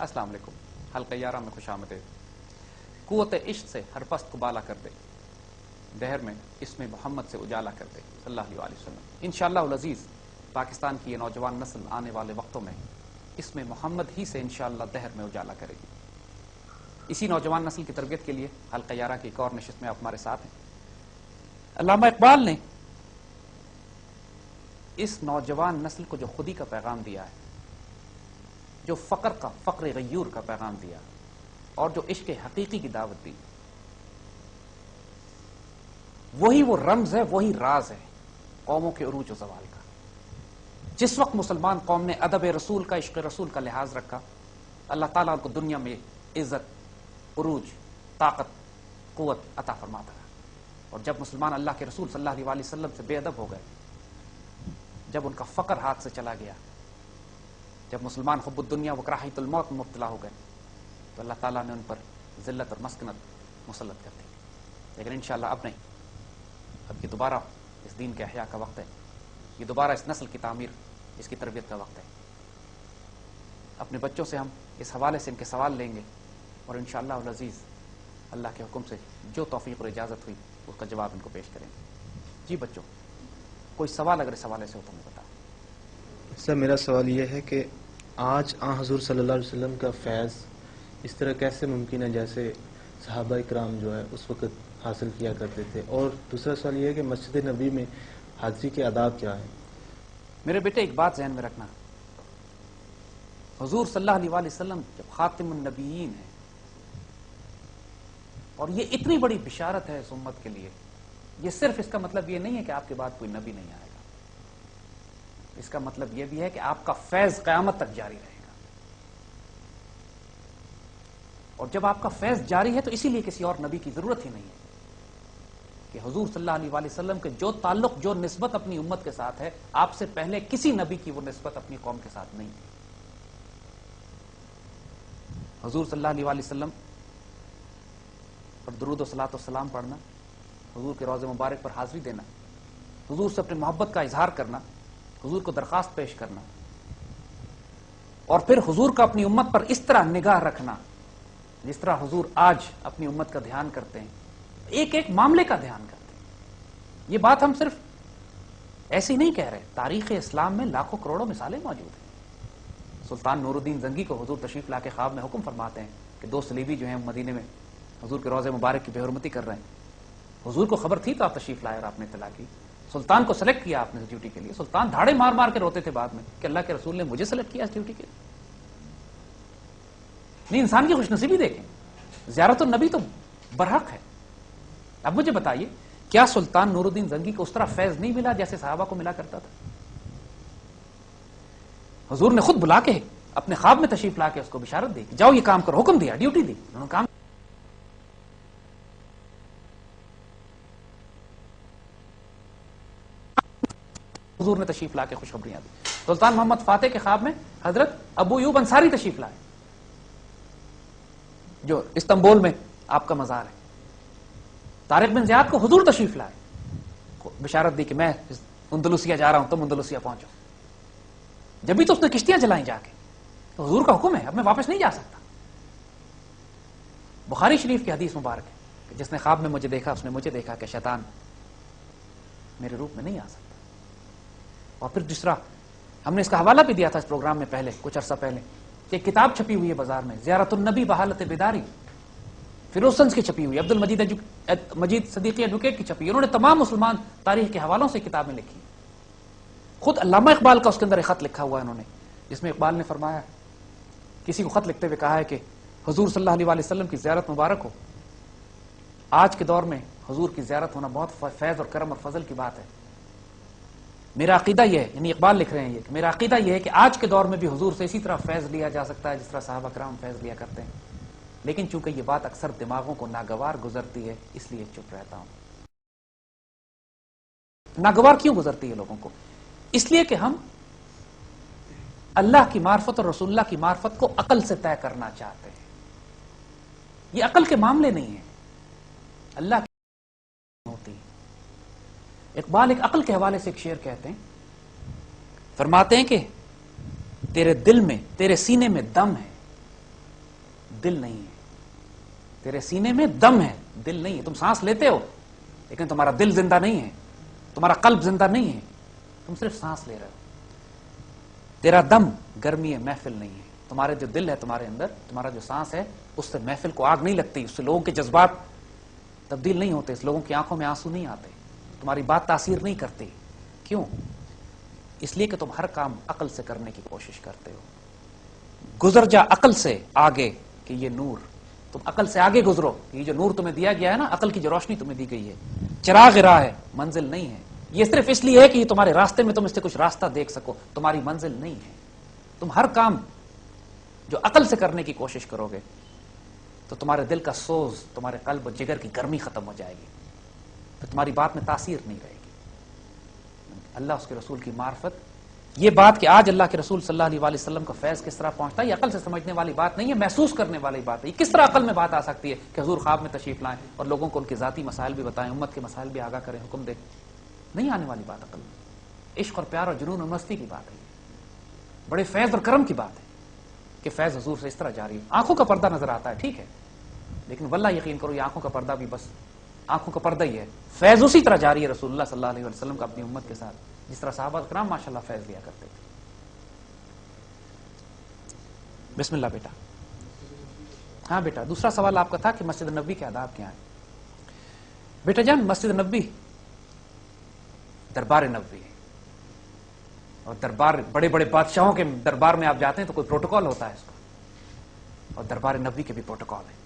السلام علیکم. حلقہ 11 میں خوش آمدید. قوت عشق سے ہر پست کو بالا کر دے، دہر میں اسم محمد سے اجالا کر دے صلی اللہ علیہ وسلم. انشاءاللہ العزیز پاکستان کی یہ نوجوان نسل آنے والے وقتوں میں اسم محمد ہی سے انشاءاللہ دہر میں اجالا کرے گی. اسی نوجوان نسل کی تربیت کے لیے حلقہ 11 کی ایک اور نشست میں آپ ہمارے ساتھ ہیں. علامہ اقبال نے اس نوجوان نسل کو جو خودی کا پیغام دیا ہے، جو فقر غیور کا پیغام دیا اور جو عشق حقیقی کی دعوت دی، وہی وہ رمز ہے، وہی راز ہے قوموں کے عروج و زوال کا. جس وقت مسلمان قوم نے ادب رسول کا، عشق رسول کا لحاظ رکھا، اللہ تعالیٰ کو دنیا میں عزت، عروج، طاقت، قوت عطا فرماتا رہا. اور جب مسلمان اللہ کے رسول صلی اللہ علیہ وسلم سے بے ادب ہو گئے، جب ان کا فقر ہاتھ سے چلا گیا، جب مسلمان حب الدنیا و کراہیت الموت میں مبتلا ہو گئے، تو اللہ تعالیٰ نے ان پر ذلت اور مسکنت مسلط کر دی. لیکن انشاءاللہ اب نہیں، اب یہ دوبارہ اس دین کے احیاء کا وقت ہے. یہ دوبارہ اس نسل کی تعمیر، اس کی تربیت کا وقت ہے. اپنے بچوں سے ہم اس حوالے سے ان کے سوال لیں گے اور انشاءاللہ العزیز اللہ کے حکم سے جو توفیق اور اجازت ہوئی اس کا جواب ان کو پیش کریں گے. جی بچوں، کوئی سوال اگر اس حوالے سے ہو تو ہمیں بتائیں. سر میرا سوال یہ ہے کہ آج حضور صلی اللہ علیہ وسلم کا فیض اس طرح کیسے ممکن ہے جیسے صحابہ کرام جو ہے اس وقت حاصل کیا کرتے تھے؟ اور دوسرا سوال یہ ہے کہ مسجد نبی میں حاضری کے آداب کیا ہیں؟ میرے بیٹے ایک بات ذہن میں رکھنا، حضور صلی اللہ علیہ وسلم جب خاتم النبیین ہیں اور یہ اتنی بڑی بشارت ہے اس امت کے لیے، یہ صرف اس کا مطلب یہ نہیں ہے کہ آپ کے بعد کوئی نبی نہیں آئے گا. اس کا مطلب یہ بھی ہے کہ آپ کا فیض قیامت تک جاری رہے گا. اور جب آپ کا فیض جاری ہے تو اسی لیے کسی اور نبی کی ضرورت ہی نہیں ہے کہ حضور صلی اللہ علیہ وسلم کے جو تعلق، جو نسبت اپنی امت کے ساتھ ہے، آپ سے پہلے کسی نبی کی وہ نسبت اپنی قوم کے ساتھ نہیں تھی. حضور صلی اللہ علیہ وسلم پر درود و صلاۃ و سلام پڑھنا، حضور کے روضہ مبارک پر حاضری دینا، حضور سے اپنی محبت کا اظہار کرنا، حضور کو درخواست پیش کرنا، اور پھر حضور کا اپنی امت پر اس طرح نگاہ رکھنا جس طرح حضور آج اپنی امت کا دھیان کرتے ہیں، ایک ایک معاملے کا دھیان کرتے ہیں. یہ بات ہم صرف ایسی نہیں کہہ رہے، تاریخ اسلام میں لاکھوں کروڑوں مثالیں موجود ہیں. سلطان نور الدین زنگی کو حضور تشریف لا کے خواب میں حکم فرماتے ہیں کہ 2 صلیبی جو ہیں مدینے میں حضور کے روضہ مبارک کی بے حرمتی کر رہے ہیں. حضور کو خبر تھی تو آپ تشریف لائے اور آپ نے اطلاع کی. سلطان کو سلیکٹ کیا آپ نے اس ڈیوٹی کے لیے. سلطان دھاڑے مار مار کے روتے تھے بعد میں کہ اللہ کے رسول نے مجھے سلیکٹ کیا اس ڈیوٹی کے لیے. نہیں، انسان کی خوش نصیبی دیکھیں، زیارت النبی تو برحق ہے. اب مجھے بتائیے، کیا سلطان نور الدین زنگی کو اس طرح فیض نہیں ملا جیسے صحابہ کو ملا کرتا تھا؟ حضور نے خود بلا کے اپنے خواب میں تشریف لا کے اس کو بشارت دی کہ جاؤ یہ کام کرو، حکم دیا، ڈیوٹی دی، انہوں نے کام. حضور نے تشریف لا کے خوشخبریاں دی. سلطان محمد فاتح کے خواب میں حضرت ابو ایوب انصاری تشریف لائے جو استنبول میں آپ کا مزار ہے. طارق بن زیاد کو حضور تشریف لائے، بشارت دی کہ میں اندلسیہ جا رہا ہوں، تم اندلسیہ پہنچو. جب بھی تو اس نے کشتیاں چلائیں جا کے، تو حضور کا حکم ہے اب میں واپس نہیں جا سکتا. بخاری شریف کی حدیث مبارک ہے کہ جس نے خواب میں مجھے دیکھا اس نے مجھے دیکھا کہ شیطان میرے روپ میں نہیں آ سکتا. اور پھر دوسرا، ہم نے اس کا حوالہ بھی دیا تھا اس پروگرام میں پہلے کچھ عرصہ پہلے، کہ ایک کتاب چھپی ہوئی ہے بازار میں، زیارت النبی بحالت بیداری، فیروز کی چھپی ہوئی، عبد المجید صدیقی ایڈوکیٹ کی چھپی. انہوں نے تمام مسلمان تاریخ کے حوالوں سے کتابیں لکھی. خود علامہ اقبال کا اس کے اندر ایک خط لکھا ہوا ہے انہوں نے، جس میں اقبال نے فرمایا، کسی کو خط لکھتے ہوئے کہا ہے کہ حضور صلی اللہ علیہ وسلم کی زیارت مبارک ہو. آج کے دور میں حضور کی زیارت ہونا بہت فیض اور کرم اور فضل کی بات ہے. میرا عقیدہ یہ ہے، یعنی اقبال لکھ رہے ہیں یہ، کہ میرا عقیدہ یہ ہے کہ آج کے دور میں بھی حضور سے اسی طرح فیض لیا جا سکتا ہے جس طرح صحابہ کرام فیض لیا کرتے ہیں. لیکن چونکہ یہ بات اکثر دماغوں کو ناگوار گزرتی ہے اس لیے چپ رہتا ہوں. ناگوار کیوں گزرتی ہے لوگوں کو؟ اس لیے کہ ہم اللہ کی معرفت اور رسول اللہ کی معرفت کو عقل سے طے کرنا چاہتے ہیں. یہ عقل کے معاملے نہیں ہیں، اللہ کی ہوتی. اقبال ایک عقل کے حوالے سے ایک شعر کہتے ہیں، فرماتے ہیں کہ تیرے دل میں، تیرے سینے میں دم ہے، دل نہیں ہے. تیرے سینے میں دم ہے, دل نہیں ہے. تم سانس لیتے ہو لیکن تمہارا دل زندہ نہیں ہے, تمہارا قلب زندہ نہیں ہے, تم صرف سانس لے رہے ہو. تیرا دم گرمی ہے, محفل نہیں ہے. تمہارے جو دل ہے تمہارے اندر, تمہارا جو سانس ہے, اس سے محفل کو آگ نہیں لگتی, اس سے لوگوں کے جذبات تبدیل نہیں ہوتے, اس لوگوں کی آنکھوں میں آنسو نہیں آتے, تمہاری بات تاثیر نہیں کرتی. کیوں؟ اس لیے کہ تم ہر کام عقل سے کرنے کی کوشش کرتے ہو. گزر جا عقل سے آگے کہ یہ نور, تم عقل سے آگے گزرو. یہ جو نور تمہیں دیا گیا ہے نا, عقل کی جو روشنی تمہیں دی گئی ہے, چراغ راہ ہے, منزل نہیں ہے. یہ صرف اس لیے ہے کہ یہ تمہارے راستے میں تم اس سے کچھ راستہ دیکھ سکو, تمہاری منزل نہیں ہے. تم ہر کام جو عقل سے کرنے کی کوشش کرو گے تو تمہارے دل کا سوز, تمہارے قلب و جگر کی گرمی ختم ہو جائے گی, تو تمہاری بات میں تاثیر نہیں رہے گی. اللہ اس کے رسول کی معرفت, یہ بات کہ آج اللہ کے رسول صلی اللہ علیہ وسلم کا فیض کس طرح پہنچتا ہے, یہ عقل سے سمجھنے والی بات نہیں ہے, محسوس کرنے والی بات ہے. یہ کس طرح عقل میں بات آ سکتی ہے کہ حضور خواب میں تشریف لائیں اور لوگوں کو ان کے ذاتی مسائل بھی بتائیں, امت کے مسائل بھی آگاہ کریں, حکم دیں. نہیں آنے والی بات عقل میں. عشق اور پیار اور جنون اور مستی کی بات ہے, بڑے فیض اور کرم کی بات ہے کہ فیض حضور سے اس طرح جاری ہے. آنکھوں کا پردہ نظر آتا ہے, ٹھیک ہے, لیکن واللہ یقین کرو یہ آنکھوں کا پردہ بھی بس آنکھوں کا پردہ ہی ہے. فیض اسی طرح جاری ہے رسول اللہ صلی اللہ علیہ وسلم کا اپنی امت کے ساتھ, جس طرح صحابہ کرام ماشاءاللہ فیض لیا کرتے تھے. بسم اللہ بیٹا. ہاں بیٹا, دوسرا سوال آپ کا تھا کہ مسجد نبوی کے آداب کیا ہیں. بیٹا جان, مسجد نبوی دربار نبوی ہے, اور دربار بڑے بڑے بادشاہوں کے دربار میں آپ جاتے ہیں تو کوئی پروٹوکول ہوتا ہے اس کا, اور دربار نبوی کے بھی پروٹوکول ہے.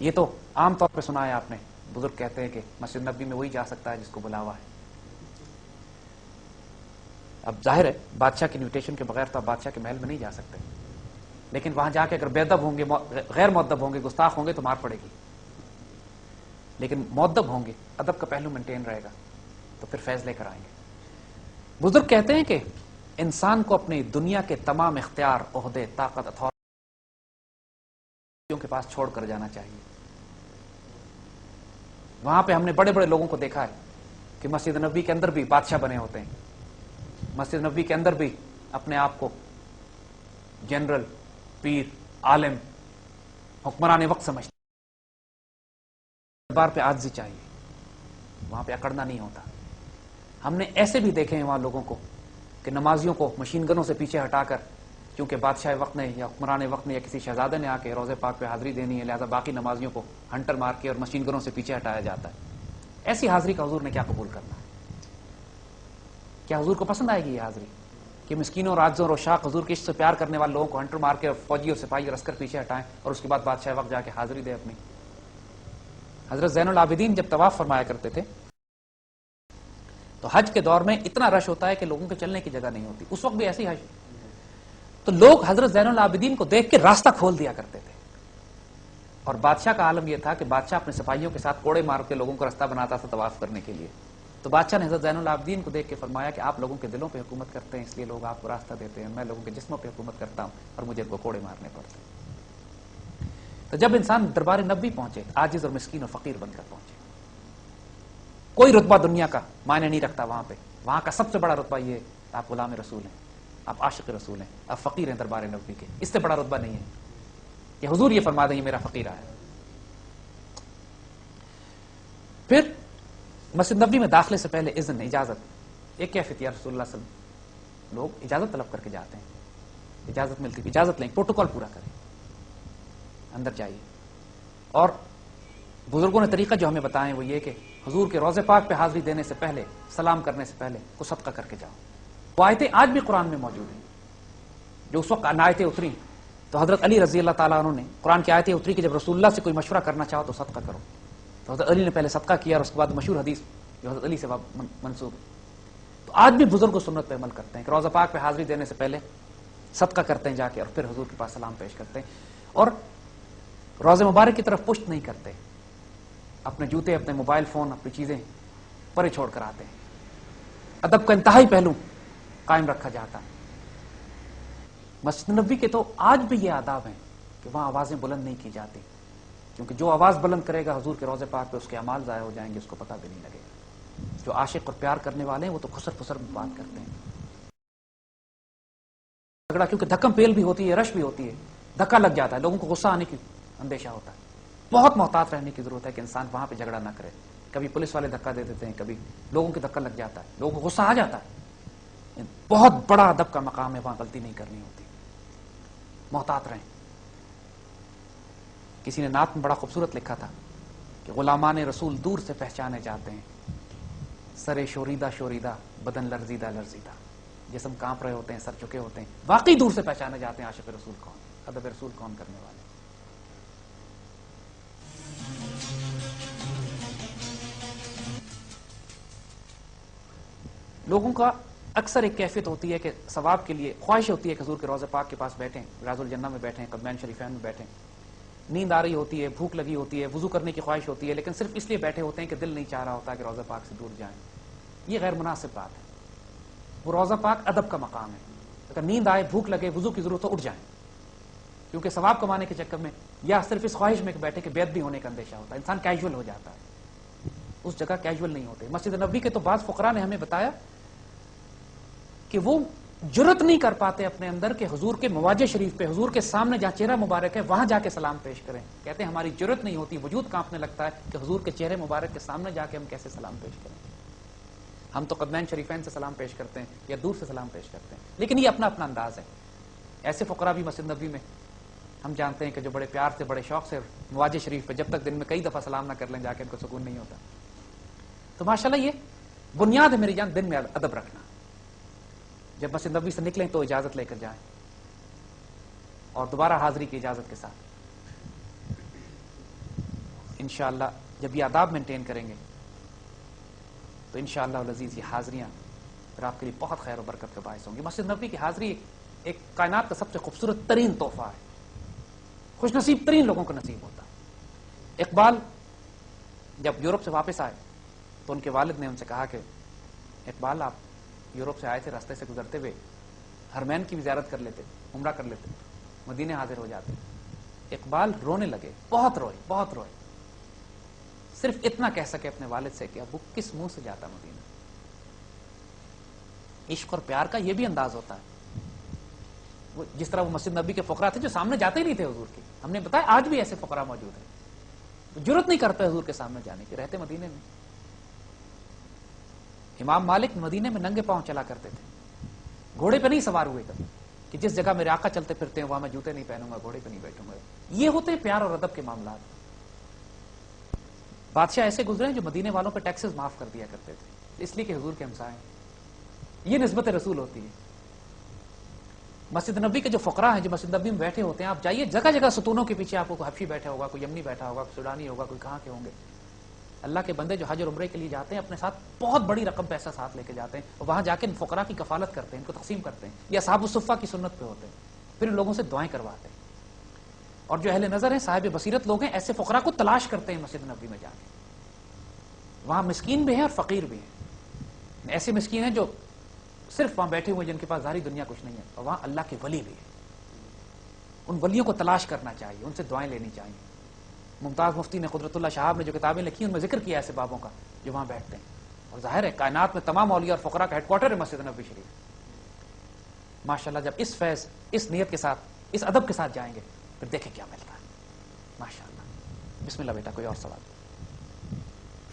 یہ تو عام طور پہ سنا ہے آپ نے, بزرگ کہتے ہیں کہ مسجد نبوی میں وہی جا سکتا ہے جس کو بلاوا ہے. اب ظاہر ہے بادشاہ کی انویٹیشن کے بغیر تو آپ بادشاہ کے محل میں نہیں جا سکتے, لیکن وہاں جا کے اگر بے ادب ہوں گے, غیر مؤدب ہوں گے, گستاخ ہوں گے تو مار پڑے گی. لیکن مؤدب ہوں گے, ادب کا پہلو مینٹین رہے گا, تو پھر فیض لے کر آئیں گے. بزرگ کہتے ہیں کہ انسان کو اپنی دنیا کے تمام اختیار, عہدے, طاقت, اتھارٹی کے پاس چھوڑ کر جانا چاہیے. وہاں پہ ہم نے بڑے بڑے لوگوں کو دیکھا ہے کہ مسجد نبوی کے اندر بھی بادشاہ بنے ہوتے ہیں, مسجد نبوی کے اندر بھی اپنے آپ کو جنرل, پیر, عالم, حکمران وقت سمجھتے. دربار پہ عاجزی چاہیے, وہاں پہ اکڑنا نہیں ہوتا. ہم نے ایسے بھی دیکھے ہیں وہاں لوگوں کو کہ نمازیوں کو مشین گنوں سے پیچھے ہٹا کر, کیونکہ بادشاہ وقت نے یا حکمران وقت نے یا کسی شہزادے نے آ کے روزے پاک پہ حاضری دینی ہے, لہذا باقی نمازیوں کو ہنٹر مار کے اور مشین گنوں سے پیچھے ہٹایا جاتا ہے. ایسی حاضری کا حضور نے کیا قبول کرنا ہے؟ کیا حضور کو پسند آئے گی یہ حاضری کہ مسکینوں, راجزوں اور عشاق حضور کے عشق سے پیار کرنے والے لوگوں کو ہنٹر مار کے فوجی اور سپاہی اور عسکر پیچھے ہٹائیں اور اس کے بعد بادشاہ وقت جا کے حاضری دے اپنی؟ حضرت زین العابدین جب طواف فرمایا کرتے تھے تو حج کے دور میں اتنا رش ہوتا ہے کہ لوگوں کے چلنے کی جگہ نہیں ہوتی. اس وقت بھی ایسی حج, تو لوگ حضرت زین العابدین کو دیکھ کے راستہ کھول دیا کرتے تھے. اور بادشاہ کا عالم یہ تھا کہ بادشاہ اپنے سپاہیوں کے ساتھ کوڑے مار کے لوگوں کو راستہ بناتا تھا طواف کرنے کے لیے. تو بادشاہ نے حضرت زین العابدین کو دیکھ کے فرمایا کہ آپ لوگوں کے دلوں پہ حکومت کرتے ہیں, اس لیے لوگ آپ کو راستہ دیتے ہیں. میں لوگوں کے جسموں پہ حکومت کرتا ہوں اور مجھے ان کو کوڑے مارنے پڑتے ہیں. تو جب انسان دربار نبوی پہنچے, عاجز اور مسکین اور فقیر بن کر پہنچے, کوئی رتبہ دنیا کا معنی نہیں رکھتا وہاں پہ. وہاں کا سب سے بڑا رتبہ یہ ہے آپ غلام رسول ہیں, آپ عاشق رسول ہیں, آپ فقیر ہیں دربار نبوی کے. اس سے بڑا رتبہ نہیں ہے کہ حضور یہ فرما دیں یہ میرا فقیر آیا. پھر مسجد نبوی میں داخلے سے پہلے اذن, اجازت, ایک کیفیت یا رسول اللہ صلی اللہ علیہ وسلم, لوگ اجازت طلب کر کے جاتے ہیں, اجازت ملتی, اجازت لیں, پروٹوکول پورا کریں, اندر جائیے. اور بزرگوں نے طریقہ جو ہمیں بتائیں وہ یہ کہ حضور کے روضے پاک پہ حاضری دینے سے پہلے, سلام کرنے سے پہلے کو صدقہ کر کے جاؤ. وہ آیتیں آج بھی قرآن میں موجود ہیں جو اس وقت آیتیں اتری. تو حضرت علی رضی اللہ تعالیٰ عنہ نے قرآن کی آیتیں اتری کہ جب رسول اللہ سے کوئی مشورہ کرنا چاہو تو صدقہ کرو. تو حضرت علی نے پہلے صدقہ کیا اور اس کے بعد مشہور حدیث جو حضرت علی سے منسوب. تو آج بھی بزرگ و سنت پہ عمل کرتے ہیں کہ روضہ پاک پہ حاضری دینے سے پہلے صدقہ کرتے ہیں جا کے, اور پھر حضور کے پاس سلام پیش کرتے ہیں. اور روضہ مبارک کی طرف پشت نہیں کرتے, اپنے جوتے, اپنے موبائل فون, اپنی چیزیں پرے چھوڑ کر آتے ہیں. ادب کا انتہائی پہلو قائم رکھا جاتا ہے. مسجد نبوی کے تو آج بھی یہ آداب ہیں کہ وہاں آوازیں بلند نہیں کی جاتی, کیونکہ جو آواز بلند کرے گا حضور کے روضے پاک پہ اس کے اعمال ضائع ہو جائیں گے, اس کو پتہ بھی نہیں لگے گا. جو عاشق اور پیار کرنے والے ہیں وہ تو خسر پھسر میں بات کرتے ہیں, جھگڑا, کیونکہ دھکم پیل بھی ہوتی ہے, رش بھی ہوتی ہے. دھکا لگ جاتا ہے، لوگوں کو غصہ آنے کی اندیشہ ہوتا ہے. بہت محتاط رہنے کی ضرورت ہے کہ انسان وہاں پہ جھگڑا نہ کرے. کبھی پولیس والے دھکا دے دیتے ہیں، کبھی لوگوں کے دھکا لگ جاتا ہے، لوگوں کو غصہ آ جاتا ہے. بہت بڑا ادب کا مقام ہے، وہاں غلطی نہیں کرنی ہوتی. محتاط رہیں. کسی نے نعت میں بڑا خوبصورت لکھا تھا کہ غلامان رسول دور سے پہچانے جاتے ہیں، سر شوریدہ شوریدہ بدن لرزیدہ لرزیدہ. جسم کانپ رہے ہوتے ہیں، سر چکے ہوتے ہیں، واقعی دور سے پہچانے جاتے ہیں عاشق رسول کون، ادب رسول کون کرنے والے. لوگوں کا اکثر ایک کیفیت ہوتی ہے کہ ثواب کے لیے خواہش ہوتی ہے کہ حضور کے روضہ پاک کے پاس بیٹھیں، ریاض الجنہ میں بیٹھیں، قدمین شریفین میں بیٹھیں. نیند آ رہی ہوتی ہے، بھوک لگی ہوتی ہے، وضو کرنے کی خواہش ہوتی ہے، لیکن صرف اس لیے بیٹھے ہوتے ہیں کہ دل نہیں چاہ رہا ہوتا کہ روضہ پاک سے دور جائیں. یہ غیر مناسب بات ہے. وہ روضہ پاک ادب کا مقام ہے. اگر نیند آئے، بھوک لگے، وضو کی ضرورت ہو، اٹھ جائیں. کیونکہ ثواب کمانے کے چکر میں یا صرف اس خواہش میں کہ بیٹھے کہ بیعت بھی ہونے کا اندیشہ ہوتا ہے، انسان کیجول ہو جاتا ہے. اس جگہ کیجول نہیں ہوتے. مسجد نبوی کے تو بعض فقراء نے ہمیں بتایا کہ وہ جرت نہیں کر پاتے اپنے اندر کہ حضور کے مواجہ شریف پہ، حضور کے سامنے جہاں چہرہ مبارک ہے وہاں جا کے سلام پیش کریں. کہتے ہیں ہماری جرت نہیں ہوتی، وجود کانپنے لگتا ہے کہ حضور کے چہرے مبارک کے سامنے جا کے ہم کیسے سلام پیش کریں. ہم تو قدمین شریفین سے سلام پیش کرتے ہیں یا دور سے سلام پیش کرتے ہیں، لیکن یہ اپنا اپنا انداز ہے. ایسے فقراء بھی مسجد نبوی میں ہم جانتے ہیں کہ جو بڑے پیار سے، بڑے شوق سے مواجہ شریف پہ جب تک دن میں کئی دفعہ سلام نہ کر لیں جا کے ان کو سکون نہیں ہوتا. تو ماشاءاللہ یہ بنیاد ہے میری جان، دن میں ادب رکھنا. جب مسجد نبوی سے نکلیں تو اجازت لے کر جائیں اور دوبارہ حاضری کی اجازت کے ساتھ. انشاءاللہ جب یہ آداب مینٹین کریں گے تو انشاءاللہ العزیز یہ حاضریاں پھر آپ کے لیے بہت خیر و برکت کا باعث ہوں گی. مسجد نبوی کی حاضری ایک کائنات کا سب سے خوبصورت ترین تحفہ ہے. خوش نصیب ترین لوگوں کو نصیب ہوتا ہے. اقبال جب یورپ سے واپس آئے تو ان کے والد نے ان سے کہا کہ اقبال آپ یورپ سے آئے تھے، راستے سے گزرتے ہوئے حرمین کی بھی زیارت کر لیتے، عمرہ کر لیتے، مدینے حاضر ہو جاتے. اقبال رونے لگے، بہت روئے، بہت روئے. صرف اتنا کہہ سکے اپنے والد سے کہ ابو کس منہ سے جاتا مدینہ. عشق اور پیار کا یہ بھی انداز ہوتا ہے. وہ جس طرح وہ مسجد نبی کے فقراء تھے جو سامنے جاتے ہی نہیں تھے حضور کے، ہم نے بتایا آج بھی ایسے فقراء موجود ہیں، جرت نہیں کرتے حضور کے سامنے جانے کی، رہتے مدینے میں. امام مالک مدینے میں ننگے پاؤں چلا کرتے تھے، گھوڑے پہ نہیں سوار ہوئے کبھی کہ جس جگہ میرے آقا چلتے پھرتے ہیں وہاں میں جوتے نہیں پہنوں گا، گھوڑے پہ نہیں بیٹھوں گا. یہ ہوتے ہیں پیار اور ادب کے معاملات. بادشاہ ایسے گزرے ہیں جو مدینے والوں پہ ٹیکسز معاف کر دیا کرتے تھے اس لیے کہ حضور کے ہمسائے ہیں. یہ نسبت رسول ہوتی ہے. مسجد نبی کے جو فقراء ہیں جو مسجد نبی میں بیٹھے ہوتے ہیں، آپ جائیے جگہ جگہ ستونوں کے پیچھے آپ کو کوئی حبشی بیٹھا ہوگا، کوئی یمنی بیٹھا ہوگا، کوئی سوڈانی ہوگا، کوئی کہاں کے ہوں گے. اللہ کے بندے جو حج اور عمرے کے لیے جاتے ہیں اپنے ساتھ بہت بڑی رقم پیسہ ساتھ لے کے جاتے ہیں اور وہاں جا کے ان فقراء کی کفالت کرتے ہیں، ان کو تقسیم کرتے ہیں. یہ اصحاب الصفہ کی سنت پہ ہوتے ہیں. پھر ان لوگوں سے دعائیں کرواتے ہیں. اور جو اہل نظر ہیں، صاحب بصیرت لوگ ہیں، ایسے فقراء کو تلاش کرتے ہیں مسجد نبوی میں جا کے. وہاں مسکین بھی ہیں اور فقیر بھی ہیں. ایسے مسکین ہیں جو صرف وہاں بیٹھے ہوئے جن کے پاس ظاہری دنیا کچھ نہیں ہے، اور وہاں اللہ کے ولی بھی ہیں. ان ولیوں کو تلاش کرنا چاہیے، ان سے دعائیں لینی چاہیے. ممتاز مفتی نے قدرت اللہ شہاب نے جو کتابیں لکھی ان میں ذکر کیا ایسے بابوں کا جو وہاں بیٹھتے ہیں. اور ظاہر ہے کائنات میں تمام اولیاء اور فقراء کا ہیڈ کوارٹر ہے مسجد نبوی شریف. ماشاءاللہ جب اس فیض، اس نیت کے ساتھ، اس ادب کے ساتھ جائیں گے پھر دیکھیں کیا ملتا ہے. ماشاءاللہ. بسم اللہ بیٹا، کوئی اور سوال؟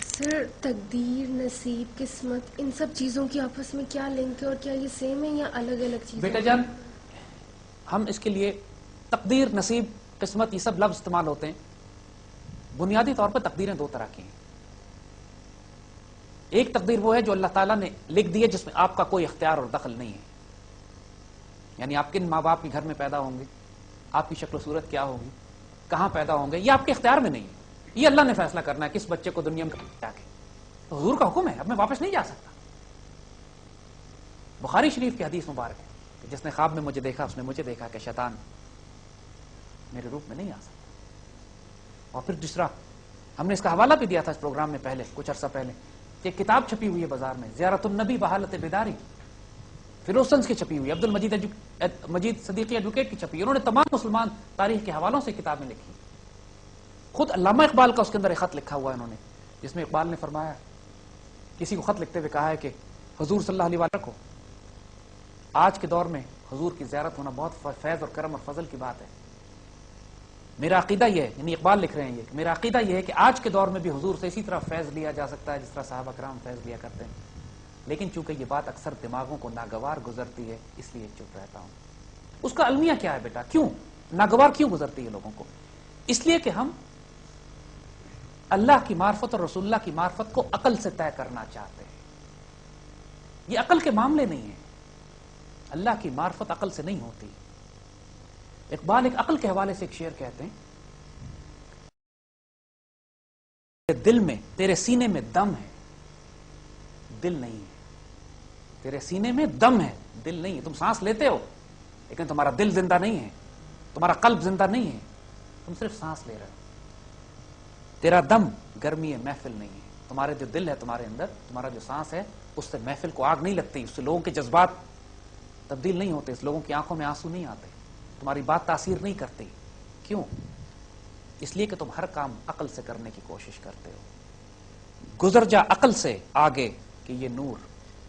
سر تقدیر، نصیب، قسمت، ان سب چیزوں کی آپس میں کیا لنک ہے اور کیا یہ سیم ہے یا الگ الگ چیزیں؟ بیٹا جان، ہم اس کے لیے تقدیر، نصیب، قسمت یہ سب لفظ استعمال ہوتے ہیں. بنیادی طور پر تقدیریں دو طرح کی ہیں. ایک تقدیر وہ ہے جو اللہ تعالیٰ نے لکھ دی ہے جس میں آپ کا کوئی اختیار اور دخل نہیں ہے. یعنی آپ کن ماں باپ کے گھر میں پیدا ہوں گے، آپ کی شکل و صورت کیا ہوگی، کہاں پیدا ہوں گے، یہ آپ کے اختیار میں نہیں ہے. یہ اللہ نے فیصلہ کرنا ہے کس بچے کو دنیا میں جا کے. تو حضور کا حکم ہے، اب میں واپس نہیں جا سکتا. بخاری شریف کی حدیث مبارک ہے کہ جس نے خواب میں مجھے دیکھا اس نے مجھے دیکھا کہ شیطان میرے روپ میں نہیں آ سکتا. اور پھر دوسرا، ہم نے اس کا حوالہ بھی دیا تھا اس پروگرام میں پہلے کچھ عرصہ پہلے کہ ایک کتاب چھپی ہوئی ہے بازار میں، زیارت النبی بحالت بیداری، فیروسنس کی چھپی ہوئی، عبد المجید صدیقی ایڈوکیٹ کی چھپی. انہوں نے تمام مسلمان تاریخ کے حوالوں سے کتابیں لکھی. خود علامہ اقبال کا اس کے اندر ایک خط لکھا ہوا ہے انہوں نے، جس میں اقبال نے فرمایا، کسی کو خط لکھتے ہوئے کہا ہے کہ حضور صلی اللہ علیہ وسلم کو آج کے دور میں حضور کی زیارت ہونا بہت فیض اور کرم اور فضل کی بات ہے. میرا عقیدہ یہ ہے، یعنی اقبال لکھ رہے ہیں یہ کہ میرا عقیدہ یہ ہے کہ آج کے دور میں بھی حضور سے اسی طرح فیض لیا جا سکتا ہے جس طرح صحابہ کرام فیض لیا کرتے ہیں، لیکن چونکہ یہ بات اکثر دماغوں کو ناگوار گزرتی ہے اس لیے چپ رہتا ہوں۔ اس کا المیہ کیا ہے بیٹا؟ کیوں ناگوار کیوں گزرتی ہے لوگوں کو؟ اس لیے کہ ہم اللہ کی معرفت اور رسول اللہ کی معرفت کو عقل سے طے کرنا چاہتے ہیں۔ یہ عقل کے معاملے نہیں ہیں، اللہ کی معرفت عقل سے نہیں ہوتی۔ اقبال ایک عقل کے حوالے سے ایک شعر کہتے ہیں، دل میں تیرے سینے میں دم ہے دل نہیں ہے، تیرے سینے میں دم ہے دل نہیں ہے۔ تم سانس لیتے ہو لیکن تمہارا دل زندہ نہیں ہے، تمہارا قلب زندہ نہیں ہے، تم صرف سانس لے رہے ہو۔ تیرا دم گرمی ہے محفل نہیں ہے، تمہارے جو دل ہے تمہارے اندر، تمہارا جو سانس ہے اس سے محفل کو آگ نہیں لگتی، اس سے لوگوں کے جذبات تبدیل نہیں ہوتے، اس لوگوں کی آنکھوں میں آنسو نہیں آتے، تمہاری بات تاثیر نہیں کرتی۔ کیوں؟ اس لیے کہ تم ہر کام عقل سے کرنے کی کوشش کرتے ہو۔ گزر جا عقل سے آگے کہ یہ نور،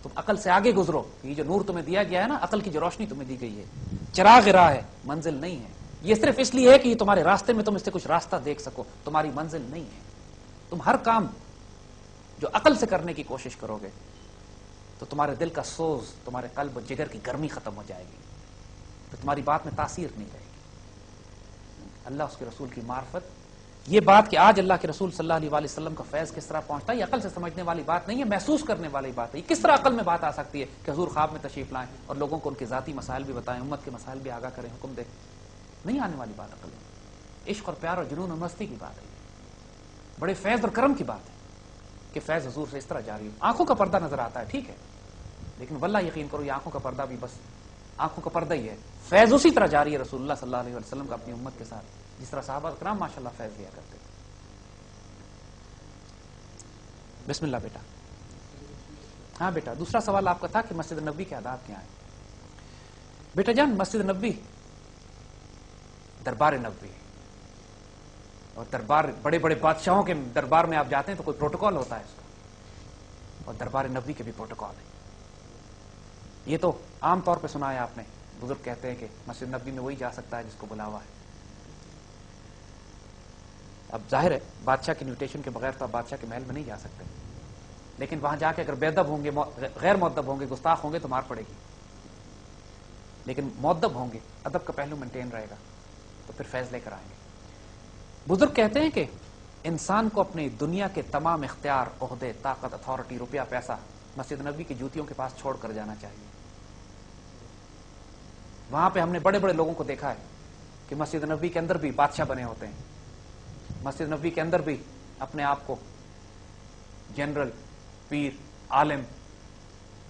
تم عقل سے آگے گزرو کہ یہ جو نور تمہیں دیا گیا ہے نا، عقل کی جو روشنی تمہیں دی گئی ہے، چراغ راہ ہے منزل نہیں ہے۔ یہ صرف اس لیے ہے کہ یہ تمہارے راستے میں تم اس سے کچھ راستہ دیکھ سکو، تمہاری منزل نہیں ہے۔ تم ہر کام جو عقل سے کرنے کی کوشش کرو گے تو تمہارے دل کا سوز، تمہارے قلب و جگر کی گرمی ختم ہو جائے گی، تو تمہاری بات میں تاثیر نہیں رہے گی۔ اللہ اس کے رسول کی معرفت، یہ بات کہ آج اللہ کے رسول صلی اللہ علیہ وسلم کا فیض کس طرح پہنچتا ہے، یہ عقل سے سمجھنے والی بات نہیں ہے، محسوس کرنے والی بات ہے۔ یہ کس طرح عقل میں بات آ سکتی ہے کہ حضور خواب میں تشریف لائیں اور لوگوں کو ان کے ذاتی مسائل بھی بتائیں، امت کے مسائل بھی آگاہ کریں، حکم دیں؟ نہیں آنے والی بات عقل میں۔ عشق اور پیار اور جنون اور مستی کی بات ہے، بڑے فیض اور کرم کی بات ہے کہ فیض حضور سے اس طرح جاری ہو۔ آنکھوں کا پردہ نظر آتا ہے ٹھیک ہے، لیکن واللہ یقین کرو یہ آنکھوں کا پردہ بھی بس آنکھوں کا پردہ ہی ہے، فیض اسی طرح جاری ہے رسول اللہ صلی اللہ علیہ وسلم کا اپنی امت کے ساتھ جس طرح صحابہ کرام ماشاءاللہ فیض لیا کرتے تھے۔ بسم اللہ بیٹا۔ ہاں بیٹا، دوسرا سوال آپ کا تھا کہ مسجد نبوی کے آداب کیا ہیں۔ بیٹا جان، مسجد نبوی دربار نبوی ہے، اور دربار بڑے بڑے بادشاہوں کے دربار میں آپ جاتے ہیں تو کوئی پروٹوکول ہوتا ہے اس کا، اور دربار نبوی کے بھی پروٹوکول ہے۔ یہ تو عام طور پہ سنا ہے آپ نے، بزرگ کہتے ہیں کہ مسجد نبوی میں وہی جا سکتا ہے جس کو بلاوا ہے۔ اب ظاہر ہے بادشاہ کی انویٹیشن کے بغیر تو آپ بادشاہ کے محل میں نہیں جا سکتے، لیکن وہاں جا کے اگر بے ادب ہوں گے، غیر مؤدب ہوں گے، گستاخ ہوں گے تو مار پڑے گی، لیکن مؤدب ہوں گے، ادب کا پہلو مینٹین رہے گا تو پھر فیض لے کر آئیں گے۔ بزرگ کہتے ہیں کہ انسان کو اپنی دنیا کے تمام اختیار، عہدے، طاقت، اتھارٹی، روپیہ، پیسہ مسجد نبوی کی جوتیوں کے پاس چھوڑ کر جانا چاہیے۔ وہاں پہ ہم نے بڑے بڑے لوگوں کو دیکھا ہے کہ مسجد نبوی کے اندر بھی بادشاہ بنے ہوتے ہیں، مسجد نبوی کے اندر بھی اپنے آپ کو جنرل، پیر، عالم،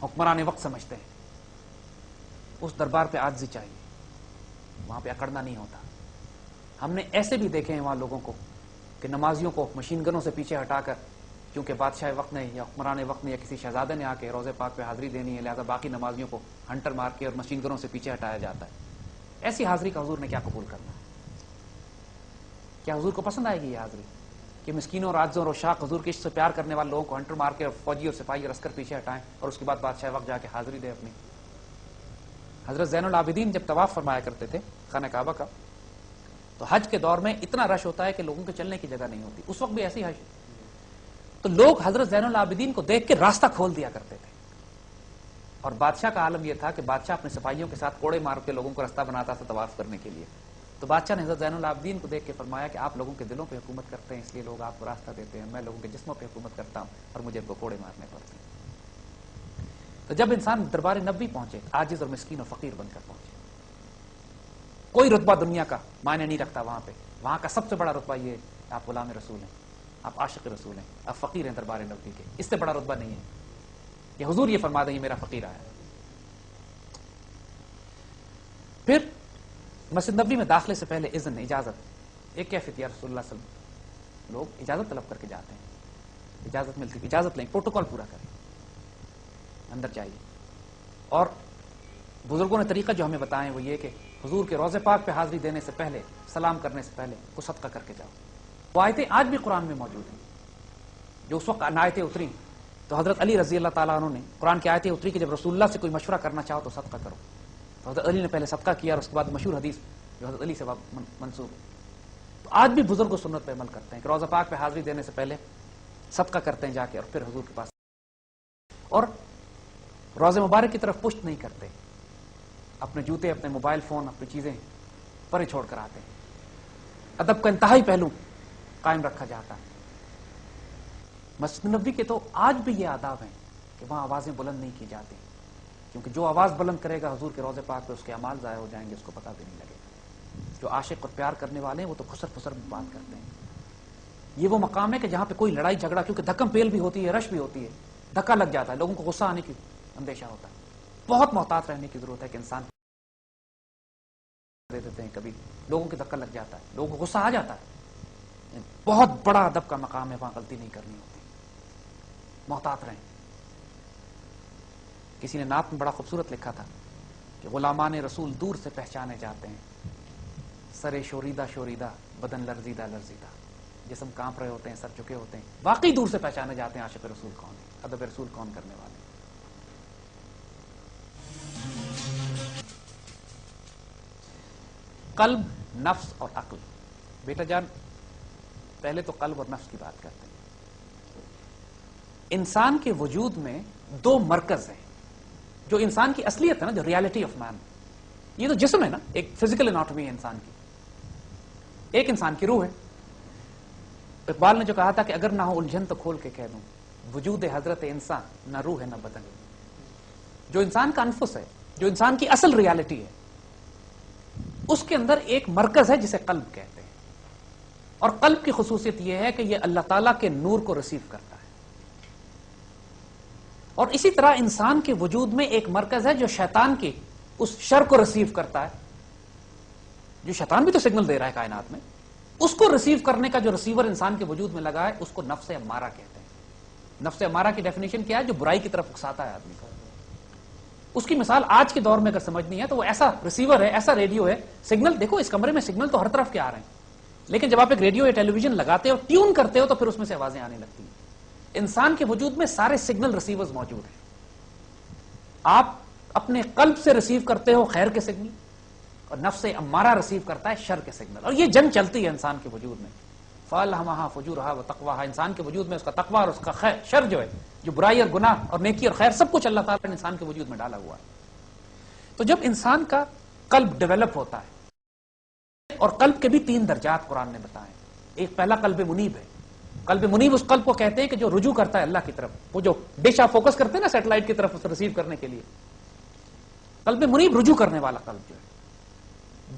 حکمران وقت سمجھتے ہیں۔ اس دربار پہ عاجزی چاہیے، وہاں پہ اکڑنا نہیں ہوتا۔ ہم نے ایسے بھی دیکھے ہیں وہاں لوگوں کو کہ نمازیوں کو مشین گنوں سے پیچھے ہٹا کر، کیونکہ بادشاہ وقت نے یا حکمران وقت نے یا کسی شہزادے نے آ کے روزے پاک پہ حاضری دینی ہے، لہذا باقی نمازیوں کو ہنٹر مار کے اور مشین گنوں سے پیچھے ہٹایا جاتا ہے۔ ایسی حاضری کا حضور نے کیا قبول کرنا ہے؟ کیا حضور کو پسند آئے گی یہ حاضری کہ مسکینوں اور عاجزوں اور شاق حضور کے عشق سے پیار کرنے والے لوگوں کو ہنٹر مار کے اور فوجی اور سپاہی اور عسکر پیچھے ہٹائیں اور اس کے بعد بادشاہ وقت جا کے حاضری دے اپنی؟ حضرت زین العابدین جب طواف فرمایا کرتے تھے خانہ کعبہ کا، تو حج کے دور میں اتنا رش ہوتا ہے کہ لوگوں کے چلنے کی جگہ نہیں ہوتی، اس وقت بھی ایسی حج، تو لوگ حضرت زین العابدین کو دیکھ کے راستہ کھول دیا کرتے تھے، اور بادشاہ کا عالم یہ تھا کہ بادشاہ اپنے سپاہیوں کے ساتھ کوڑے مار کے لوگوں کو راستہ بناتا تھا طواف کرنے کے لیے۔ تو بادشاہ نے حضرت زین العابدین کو دیکھ کے فرمایا کہ آپ لوگوں کے دلوں پہ حکومت کرتے ہیں، اس لیے لوگ آپ کو راستہ دیتے ہیں، میں لوگوں کے جسموں پہ حکومت کرتا ہوں اور مجھے ان کو کوڑے مارنے پڑتے ہیں۔ تو جب انسان دربار نبوی پہنچے، عاجز اور مسکین اور فقیر بن کر پہنچے، کوئی رتبہ دنیا کا معنی نہیں رکھتا وہاں پہ، وہاں کا سب سے بڑا رتبہ یہ ہے آپ غلام رسول ہیں، آپ عاشق رسول ہیں، آپ فقیر ہیں دربار نبوی کے، اس سے بڑا رتبہ نہیں ہے۔ یہ حضور یہ فرما دیں یہ میرا فقیر آیا۔ پھر مسجد نبوی میں داخلے سے پہلے اذن، اجازت، ایک کیفیت یا رسول اللہ صلی اللہ علیہ وسلم، لوگ اجازت طلب کر کے جاتے ہیں، اجازت ملتی، اجازت لیں، پروٹوکول پورا کریں، اندر جائیے۔ اور بزرگوں نے طریقہ جو ہمیں بتائیں وہ یہ کہ حضور کے روضے پاک پہ حاضری دینے سے پہلے، سلام کرنے سے پہلے کو صدقہ کر کے جاؤ۔ وہ آیتیں آج بھی قرآن میں موجود ہیں، جو اس وقت آیتیں اتری تو حضرت علی رضی اللہ تعالیٰ عنہ نے قرآن کی آیتیں اتری کہ جب رسول اللہ سے کوئی مشورہ کرنا چاہو تو صدقہ کرو، تو حضرت علی نے پہلے صدقہ کیا اور اس کے بعد مشہور حدیث جو حضرت علی سے منسوب ہے تو آج بھی بزرگ و سنت پہ عمل کرتے ہیں کہ روضہ پاک پہ حاضری دینے سے پہلے صدقہ کرتے ہیں جا کے اور پھر حضور کے پاس، اور روضہ مبارک کی طرف پشت نہیں کرتے، اپنے جوتے، اپنے موبائل فون، اپنی چیزیں پرے چھوڑ کر آتے ہیں۔ ادب کا انتہائی پہلو قائم رکھا جاتا ہے۔ مسجد نبوی کے تو آج بھی یہ آداب ہیں کہ وہاں آوازیں بلند نہیں کی جاتی، کیونکہ جو آواز بلند کرے گا حضور کے روضے پاک پہ اس کے اعمال ضائع ہو جائیں گے، اس کو پتہ بھی نہیں لگے گا۔ جو عاشق اور پیار کرنے والے ہیں وہ تو خسر پسر میں بات کرتے ہیں۔ یہ وہ مقام ہے کہ جہاں پہ کوئی لڑائی جھگڑا، کیونکہ دھکم پیل بھی ہوتی ہے، رش بھی ہوتی ہے، دھکا لگ جاتا ہے، لوگوں کو غصہ آنے کی اندیشہ ہوتا ہے۔ بہت محتاط رہنے کی ضرورت ہے کہ انسان دے دیتے ہیں، کبھی لوگوں کے دھکا لگ جاتا ہے، لوگوں کو غصہ آ جاتا ہے۔ بہت بڑا ادب کا مقام ہے، وہاں غلطی نہیں کرنی ہوتی، محتاط رہیں۔ کسی نے نعت میں بڑا خوبصورت لکھا تھا کہ غلامان رسول دور سے پہچانے جاتے ہیں، سر شوریدہ شوریدہ بدن لرزیدہ لرزیدہ، جسم کانپ رہے ہوتے ہیں، سر چکے ہوتے ہیں، واقعی دور سے پہچانے جاتے ہیں عاشق رسول کون ہے، ادب رسول کون کرنے والے۔ قلب، نفس اور عقل۔ بیٹا جان، پہلے تو قلب اور نفس کی بات کرتے ہیں۔ انسان کے وجود میں دو مرکز ہیں جو انسان کی اصلیت ہے نا، جو ریالٹی آف مین، یہ تو جسم ہے نا، ایک فزیکل اناٹومی ہے انسان کی، ایک انسان کی روح ہے۔ اقبال نے جو کہا تھا کہ اگر نہ ہو الجھن تو کھول کے کہہ دوں، وجود حضرت انسان نہ روح ہے نہ بدن۔ جو انسان کا انفس ہے، جو انسان کی اصل ریالٹی ہے، اس کے اندر ایک مرکز ہے جسے قلب کہتے ہیں، اور قلب کی خصوصیت یہ ہے کہ یہ اللہ تعالیٰ کے نور کو ریسیو کرتا ہے۔ اور اسی طرح انسان کے وجود میں ایک مرکز ہے جو شیطان کی اس شر کو ریسیو کرتا ہے، جو شیطان بھی تو سگنل دے رہا ہے کائنات میں، اس کو ریسیو کرنے کا جو ریسیور انسان کے وجود میں لگا ہے، اس کو نفس امارہ کہتے ہیں۔ نفس امارہ کی ڈیفینیشن کیا ہے؟ جو برائی کی طرف اکساتا ہے آدمی کو۔ اس کی مثال آج کے دور میں اگر سمجھنی ہے تو وہ ایسا ریسیور ہے، ایسا ریڈیو ہے، سگنل دیکھو اس کمرے میں سگنل تو ہر طرف کے آ رہے ہیں، لیکن جب آپ ایک ریڈیو یا ٹیلی ویژن لگاتے ہو، ٹیون کرتے ہو، تو پھر اس میں سے آوازیں آنے لگتی ہیں۔ انسان کے وجود میں سارے سگنل ریسیورز موجود ہیں۔ آپ اپنے قلب سے ریسیو کرتے ہو خیر کے سگنل، اور نفس امارہ ریسیو کرتا ہے شر کے سگنل، اور یہ جنگ چلتی ہے انسان کے وجود میں۔ فَأَلْهَمَهَا فُجُورَهَا وَتَقْوَاهَا، انسان کے وجود میں اس کا تقویٰ اور اس کا خیر، شر جو ہے، جو برائی اور گناہ اور نیکی اور خیر، سب کچھ اللہ تعالیٰ نے انسان کے وجود میں ڈالا ہوا ہے۔ تو جب انسان کا قلب ڈیولپ ہوتا ہے، اور قلب کے بھی 3 درجات قرآن نے بتائے، ایک پہلا قلب منیب ہے۔ قلب منیب اس قلب کو کہتے ہیں کہ جو رجوع کرتا ہے اللہ کی طرف، وہ جو ڈش آپ فوکس کرتے ہیں نا سیٹلائٹ کی طرف اسے ریسیو کرنے کے لیے، قلب منیب رجوع کرنے والا قلب جو ہے۔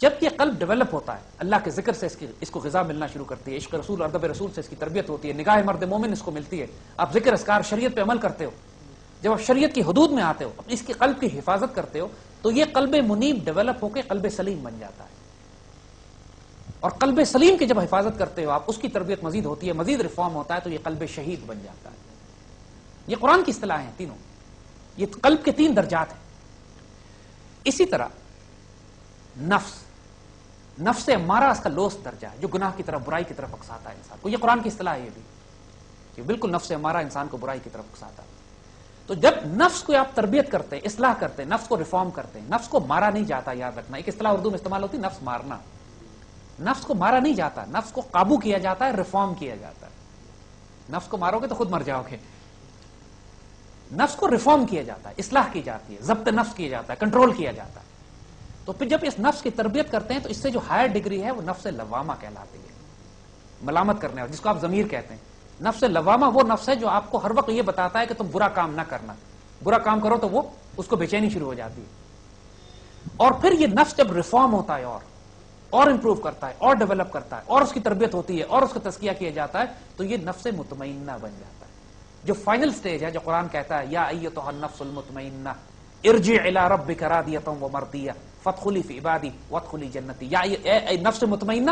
جب یہ قلب ڈیولپ ہوتا ہے، اللہ کے ذکر سے اس کو غذا ملنا شروع کرتی ہے، عشق رسول اور ادب رسول سے اس کی تربیت ہوتی ہے، نگاہ مرد مومن اس کو ملتی ہے، آپ ذکر اذکار شریعت پہ عمل کرتے ہو، جب آپ شریعت کی حدود میں آتے ہو، اس کی قلب کی حفاظت کرتے ہو، تو یہ قلب منیب ڈیولپ ہو کے قلب سلیم بن جاتا ہے۔ اور قلب سلیم کی جب حفاظت کرتے ہو آپ، اس کی تربیت مزید ہوتی ہے، مزید ریفارم ہوتا ہے، تو یہ قلب شہید بن جاتا ہے۔ یہ قرآن کی اصطلاح ہیں تینوں، یہ قلب کے 3 درجات ہیں۔ اسی طرح نفس امارہ اس کا لوست درجہ ہے، جو گناہ کی طرف، برائی کی طرف اکساتا ہے انسان کو۔ یہ قرآن کی اصطلاح ہے یہ بھی، کہ بالکل نفس امارہ انسان کو برائی کی طرف اکساتا ہے۔ تو جب نفس کو آپ تربیت کرتے ہیں، اصلاح کرتے ہیں، نفس کو ریفارم کرتے ہیں، نفس کو مارا نہیں جاتا، یاد رکھنا، ایک اصطلاح اردو میں استعمال ہوتی ہے نفس مارنا۔ نفس کو مارا نہیں جاتا، نفس کو قابو کیا جاتا ہے، ریفارم کیا جاتا ہے۔ نفس کو مارو گے تو خود مر جاؤ گے۔ نفس کو ریفارم کیا جاتا ہے، اصلاح کی جاتی ہے، ضبط نفس کیا جاتا ہے، کنٹرول کیا جاتا ہے۔ تو پھر جب اس نفس کی تربیت کرتے ہیں تو اس سے جو ہائر ڈگری ہے وہ نفس لوامہ کہلاتی ہے، ملامت کرنے والا، جس کو آپ ضمیر کہتے ہیں۔ نفس لوامہ وہ نفس ہے جو آپ کو ہر وقت یہ بتاتا ہے کہ تم برا کام نہ کرنا، برا کام کرو تو وہ اس کو بے چینی شروع ہو جاتی ہے۔ اور پھر یہ نفس جب ریفارم ہوتا ہے اور امپروو کرتا ہے اور ڈیولپ کرتا ہے اور اس کی تربیت ہوتی ہے اور اس کا تزکیہ کیا جاتا ہے، تو یہ نفس مطمئنہ بن جاتا ہے، جو فائنل سٹیج ہے، جو قرآن کہتا ہے یا ایتھا النفس المطمئنہ ارجع الی ربک راضیۃ ومرضیہ فادخلی فی عبادی وادخلی جنتی۔ یا اے نفس مطمئنہ،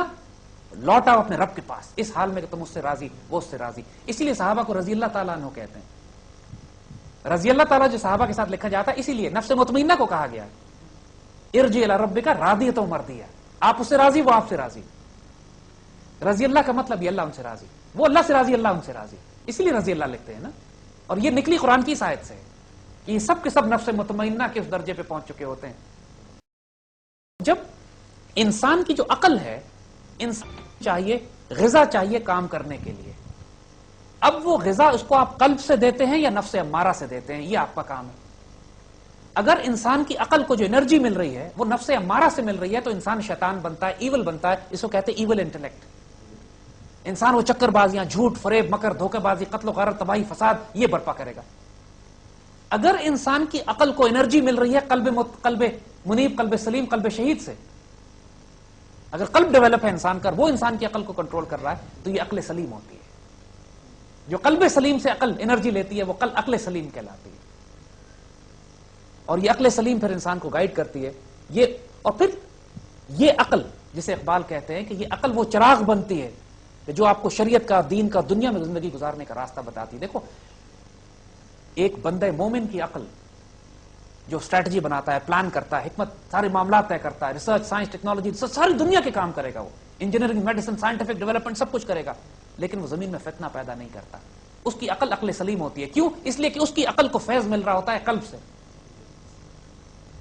لوٹ آؤ اپنے رب کے پاس اس حال میں کہ تم اس سے راضی، وہ اس سے راضی۔ اسی لیے صحابہ کو رضی اللہ تعالیٰ عنہ کہتے ہیں۔ رضی اللہ تعالیٰ جو صحابہ کے ساتھ لکھا جاتا ہے، اسی لیے نفس مطمئنہ کو کہا گیا ہے ارجع الی ربک راضیۃ ومرضیہ، آپ اس سے راضی، وہ آپ سے راضی۔ رضی اللہ کا مطلب یہ اللہ ان سے راضی، وہ اللہ سے راضی، اللہ ان سے راضی، اسی لیے رضی اللہ لکھتے ہیں نا۔ اور یہ نکلی قرآن کی اس آیت سے کہ یہ سب کے سب نفس مطمئنہ کے اس درجے پہ پہنچ چکے ہوتے ہیں۔ جب انسان کی جو عقل ہے انسان چاہیے غذا چاہیے کام کرنے کے لیے. اب وہ غذا اس کو آپ قلب سے دیتے ہیں یا نفس امارہ سے دیتے ہیں، یہ آپ کا کام ہے. اگر انسان کی عقل کو جو انرجی مل رہی ہے وہ نفس امارہ سے مل رہی ہے تو انسان شیطان بنتا ہے، ایول بنتا ہے. اس کو کہتے ہیں ایول انٹلیکٹ. انسان وہ چکر بازیاں، جھوٹ، فریب، مکر، دھوکے بازی، قتل و غارت، تباہی، فساد یہ برپا کرے گا. اگر انسان کی عقل کو انرجی مل رہی ہے قلب منیب، قلب سلیم، قلب شہید سے، اگر قلب ڈیولپ ہے انسان کا، وہ انسان کی عقل کو کنٹرول کر رہا ہے تو یہ عقل سلیم ہوتی ہے. جو قلب سلیم سے عقل انرجی لیتی ہے وہ عقل سلیم کہلاتی ہے. اور یہ عقل سلیم پھر انسان کو گائیڈ کرتی ہے. اور پھر یہ عقل جسے اقبال کہتے ہیں کہ یہ عقل وہ چراغ بنتی ہے کہ جو آپ کو شریعت کا، دین کا، دنیا میں زندگی گزارنے کا راستہ بتاتی ہے. دیکھو ایک بندہ مومن کی عقل جو اسٹریٹجی بناتا ہے، پلان کرتا ہے، حکمت سارے معاملات طے کرتا ہے، ریسرچ، سائنس، ٹیکنالوجی، ساری دنیا کے کام کرے گا، وہ انجینئرنگ، میڈیسن، سائنٹیفک ڈیولپمنٹ سب کچھ کرے گا، لیکن وہ زمین میں فتنہ پیدا نہیں کرتا. اس کی عقل سلیم ہوتی ہے. کیوں؟ اس لیے کہ اس کی عقل کو فیض مل رہا ہوتا ہے قلب سے.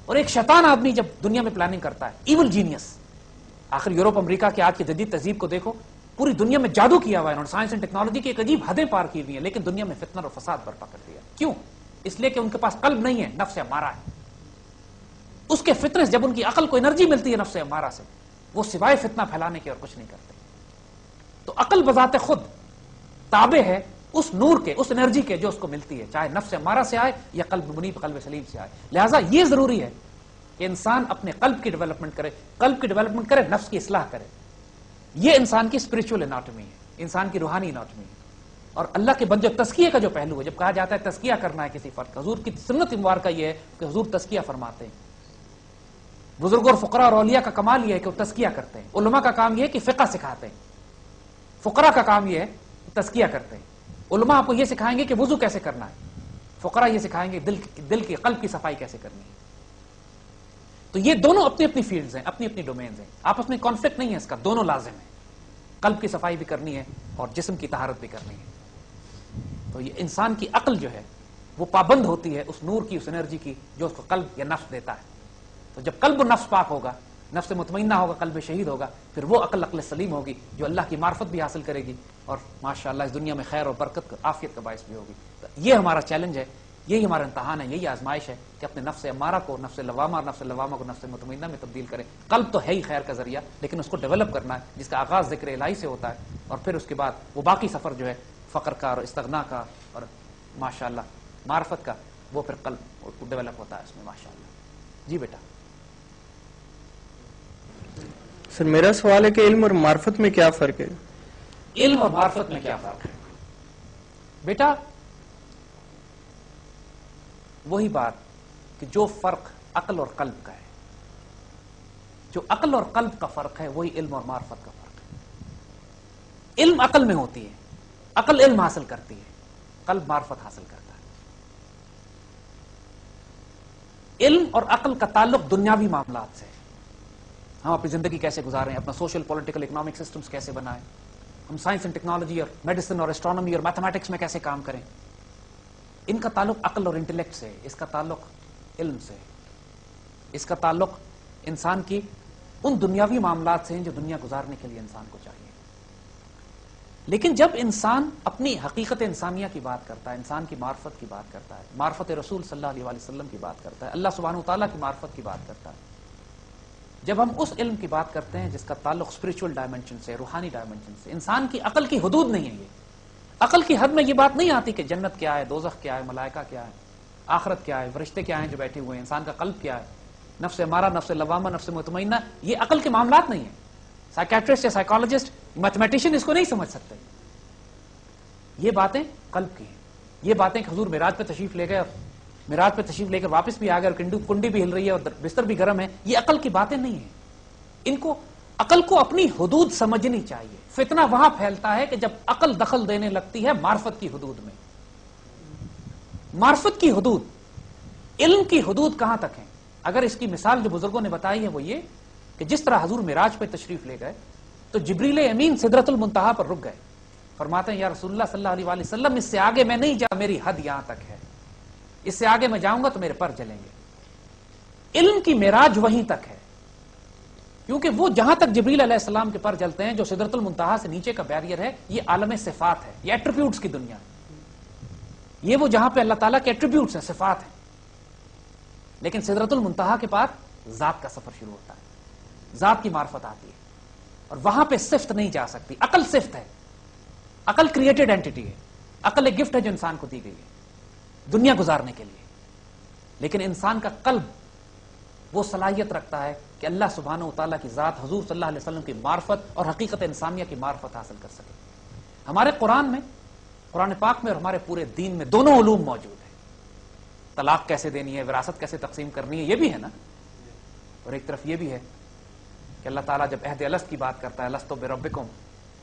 اور ایک شیطان آدمی جب دنیا میں پلاننگ کرتا ہے، ایول جینیس، آخر یورپ امریکہ کے آج کی جدید تہذیب کو دیکھو، پوری دنیا میں جادو کیا ہوا ہے انہوں نے، سائنس اینڈ ٹیکنالوجی کی ایک عجیب حدیں پار کی ہوئی ہیں، لیکن دنیا میں فتنہ اور فساد برپا کر دیا. کیوں؟ اس لیے کہ ان کے پاس قلب نہیں ہے، نفس امارہ ہے. اس کے فتنے سے جب ان کی عقل کو انرجی ملتی ہے نفس امارہ سے، وہ سوائے فتنہ پھیلانے کے اور کچھ نہیں کرتے. تو عقل بذات خود تابع ہے اس نور کے، اس انرجی کے جو اس کو ملتی ہے، چاہے نفس امارہ سے آئے یا قلب منیب، قلب سلیم سے آئے. لہٰذا یہ ضروری ہے کہ انسان اپنے قلب کی ڈیولپمنٹ کرے، قلب کی ڈیولپمنٹ کرے، نفس کی اصلاح کرے. یہ انسان کی اسپرچول اناٹمی ہے، انسان کی روحانی اناٹمی ہے. اور اللہ کے بندے تزکیہ کا جو پہلو ہے، جب کہا جاتا ہے تزکیہ کرنا ہے کسی فرد کا، حضور کی سنت مبارکہ یہ ہے کہ حضور تزکیہ فرماتے ہیں. بزرگوں اور فقراء اور اولیاء کا کمال یہ ہے کہ وہ تزکیہ کرتے ہیں. علماء کا کام یہ ہے کہ فقہ سکھاتے ہیں. فقراء کا کام یہ ہے تزکیہ کرتے ہیں. علماء آپ کو یہ سکھائیں گے کہ وضو کیسے کرنا ہے، فقراء یہ سکھائیں گے دل کی، قلب کی صفائی کیسے کرنی ہے. تو یہ دونوں اپنی اپنی فیلڈز ہیں، اپنی اپنی ڈومینز ہیں، آپس میں کانفلکٹ نہیں ہے اس کا، دونوں لازم ہیں. قلب کی صفائی بھی کرنی ہے اور جسم کی طہارت بھی کرنی ہے. تو یہ انسان کی عقل جو ہے وہ پابند ہوتی ہے اس نور کی، اس انرجی کی جو اس کو قلب یا نفس دیتا ہے. تو جب قلب و نفس پاک ہوگا، نفس مطمئنہ ہوگا، قلب شہید ہوگا، پھر وہ عقل سلیم ہوگی جو اللہ کی معرفت بھی حاصل کرے گی اور ماشاءاللہ اس دنیا میں خیر اور برکت، عافیت کا باعث بھی ہوگی. تو یہ ہمارا چیلنج ہے، یہی ہمارا امتحان ہے، یہی آزمائش ہے کہ اپنے نفس امارہ کو نفس لوامہ، نفس لوامہ کو نفس مطمئنہ میں تبدیل کریں. قلب تو ہے ہی خیر کا ذریعہ، لیکن اس کو ڈیولپ کرنا ہے، جس کا آغاز ذکر الہی سے ہوتا ہے، اور پھر اس کے بعد وہ باقی سفر جو ہے فقر کا اور استغنا کا اور ماشاءاللہ معرفت کا، وہ پھر قلب ڈیولپ ہوتا ہے اس میں ماشاءاللہ. جی بیٹا. سر میرا سوال ہے کہ علم اور معرفت میں کیا فرق ہے؟ علم اور معرفت میں کیا فرق ہے؟ بیٹا وہی بات کہ جو فرق عقل اور قلب کا ہے، جو عقل اور قلب کا فرق ہے وہی علم اور معرفت کا فرق ہے. علم عقل میں ہوتی ہے، عقل علم حاصل کرتی ہے، قلب معرفت حاصل کرتا ہے. علم اور عقل کا تعلق دنیاوی معاملات سے، ہم اپنی زندگی کیسے گزاریں، اپنا سوشل، پولیٹیکل، اکنامک سسٹمز کیسے بنائیں، ہم سائنس اینڈ ٹیکنالوجی اور میڈیسن اور اسٹرانومی اور میتھمیٹکس میں کیسے کام کریں، ان کا تعلق عقل اور انٹلیکٹ سے، اس کا تعلق علم سے، اس کا تعلق انسان کی ان دنیاوی معاملات سے ہیں جو دنیا گزارنے کے لیے انسان کو چاہیے. لیکن جب انسان اپنی حقیقت انسانیہ کی بات کرتا ہے، انسان کی معرفت کی بات کرتا ہے، معرفت رسول صلی اللہ علیہ وسلم کی بات کرتا ہے، اللہ سبحانہ وتعالیٰ کی معرفت کی بات کرتا ہے، جب ہم اس علم کی بات کرتے ہیں جس کا تعلق اسپرچول ڈائمنشن سے، روحانی ڈائمنشن سے، انسان کی عقل کی حدود نہیں ہے. یہ عقل کی حد میں یہ بات نہیں آتی کہ جنت کیا ہے، دوزخ کیا ہے، ملائکہ کیا ہے، آخرت کیا ہے، فرشتے کیا ہیں جو بیٹھے ہوئے ہیں، انسان کا قلب کیا ہے، نفس امارہ، نفس لوامہ، نفس مطمئنہ، یہ عقل کے معاملات نہیں ہیں. سائیکیٹرسٹ یا سائیکالوجسٹ، میتھمیٹیشین اس کو نہیں سمجھ سکتے. یہ باتیں قلب کی ہیں. یہ باتیں کہ حضور معراج پہ تشریف لے گئے اور معراج پہ تشریف لے کر واپس بھی آ گئے اور کنڈی بھی ہل رہی ہے اور بستر بھی گرم ہے، یہ عقل کی باتیں نہیں ہیں. ان کو عقل کو اپنی حدود سمجھنی چاہیے. فتنہ وہاں پھیلتا ہے کہ جب عقل دخل دینے لگتی ہے معرفت کی حدود میں. معرفت کی حدود، علم کی حدود کہاں تک ہیں؟ اگر اس کی مثال جو بزرگوں نے بتائی ہے وہ یہ کہ جس طرح حضور معراج پہ تشریف لے گئے تو جبریل امین سدرۃ المنتہا پر رک گئے. فرماتے ہیں یا رسول اللہ صلی اللہ علیہ وسلم، اس سے آگے میں نہیں جا، میری حد یہاں تک ہے، اس سے آگے میں جاؤں گا تو میرے پر جلیں گے. علم کی معراج وہیں تک ہے. کیونکہ وہ جہاں تک جبریل علیہ السلام کے پر چلتے ہیں، جو سدرۃ المنتہا سے نیچے کا بیریئر ہے، یہ عالم صفات ہے، یہ ایٹریبیوٹس کی دنیا ہے، یہ وہ جہاں پہ اللہ تعالیٰ کے ایٹریبیوٹس ہیں، صفات ہیں. لیکن سدرۃ المنتہا کے بعد ذات کا سفر شروع ہوتا ہے، ذات کی معرفت آتی ہے، اور وہاں پہ صفت نہیں جا سکتی. عقل صفت ہے، عقل کریٹڈ اینٹی ہے، عقل ایک گفٹ ہے جو انسان کو دی گئی ہے دنیا گزارنے کے لیے. لیکن انسان کا قلب وہ صلاحیت رکھتا ہے کہ اللہ سبحانہ و تعالیٰ کی ذات، حضور صلی اللہ علیہ وسلم کی معرفت اور حقیقت انسانیہ کی معرفت حاصل کر سکے. ہمارے قرآن میں، قرآن پاک میں اور ہمارے پورے دین میں دونوں علوم موجود ہیں. طلاق کیسے دینی ہے، وراثت کیسے تقسیم کرنی ہے، یہ بھی ہے نا. اور ایک طرف یہ بھی ہے کہ اللہ تعالیٰ جب عہد الست کی بات کرتا ہے، لست بربکم،